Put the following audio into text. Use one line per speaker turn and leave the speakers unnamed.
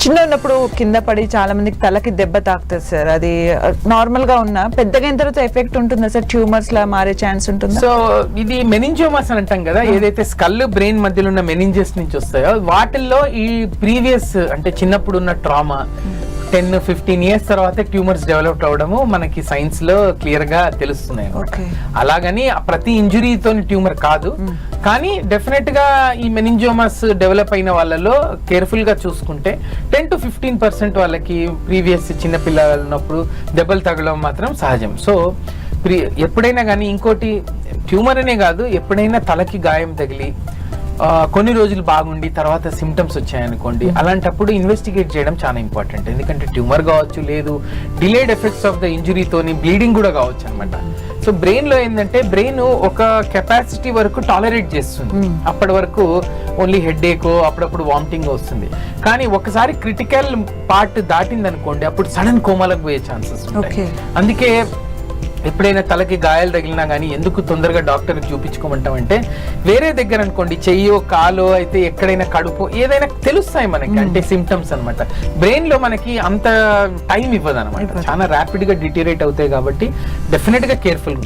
చిన్న ఉన్నప్పుడు కింద పడి చాలా మందికి తలకి దెబ్బ తాకుతుంది సార్, అది నార్మల్ గా ఉన్నా పెద్దగా అయిన తర్వాత ఎఫెక్ట్ ఉంటుందా సార్, ట్యూమర్స్ లా మారే ఛాన్స్ ఉంటుందా?
సో ఇది మెనింజోమాస్ అని అంటాం కదా, ఏదైతే స్కల్ బ్రెయిన్ మధ్యలో ఉన్న మెనింజెస్ నుంచి వస్తాయో వాటిల్లో ఈ ప్రీవియస్ అంటే చిన్నప్పుడు ఉన్న ట్రామా 10-15 years తర్వాత ట్యూమర్స్ డెవలప్ అవడము మనకి సైన్స్ లో క్లియర్ గా తెలుస్తున్నాయి. అలాగని ప్రతి ఇంజురీతో ట్యూమర్ కాదు, కానీ డెఫినెట్ గా ఈ మెనింజోమాస్ డెవలప్ అయిన వాళ్ళలో కేర్ఫుల్ గా చూసుకుంటే 10-15% వాళ్ళకి ప్రీవియస్ చిన్న పిల్లలు ఉన్నప్పుడు దెబ్బలు తగలడం మాత్రం సహజం. సో ఎప్పుడైనా కానీ ఇంకోటి ట్యూమర్ అనే కాదు, ఎప్పుడైనా తలకి గాయం తగిలి కొన్ని రోజులు బాగుండి తర్వాత సిమ్టమ్స్ వచ్చాయనుకోండి, అలాంటప్పుడు ఇన్వెస్టిగేట్ చేయడం చాలా ఇంపార్టెంట్. ఎందుకంటే ట్యూమర్ కావచ్చు, లేదు డిలేడ్ ఎఫెక్ట్స్ ఆఫ్ ద ఇంజురీతోని బ్లీడింగ్ కూడా కావచ్చు అనమాట. సో బ్రెయిన్ లో ఏంటంటే బ్రెయిన్ ఒక కెపాసిటీ వరకు టాలరేట్ చేస్తుంది, అప్పటి వరకు ఓన్లీ హెడ్ ఏక్ అప్పుడప్పుడు వామిటింగ్ వస్తుంది. కానీ ఒకసారి క్రిటికల్ పార్ట్ దాటింది అనుకోండి, అప్పుడు సడన్ కోమాలకు పోయే ఛాన్సెస్ ఉంటాయి. అందుకే ఎప్పుడైనా తలకి గాయాలు తగిలినా కానీ ఎందుకు తొందరగా డాక్టర్కి చూపించుకోమంటామంటే, వేరే దగ్గర అనుకోండి చెయ్యో కాలో అయితే ఎక్కడైనా కడుపు ఏదైనా తెలుస్తాయి మనకి, అంటే సిమ్టమ్స్ అనమాట. బ్రెయిన్ లో మనకి అంత టైం ఇవ్వదు అనమాట, చాలా ర్యాపిడ్ గా డిటీరేట్ అవుతాయి. కాబట్టి డెఫినెట్ గా కేర్ఫుల్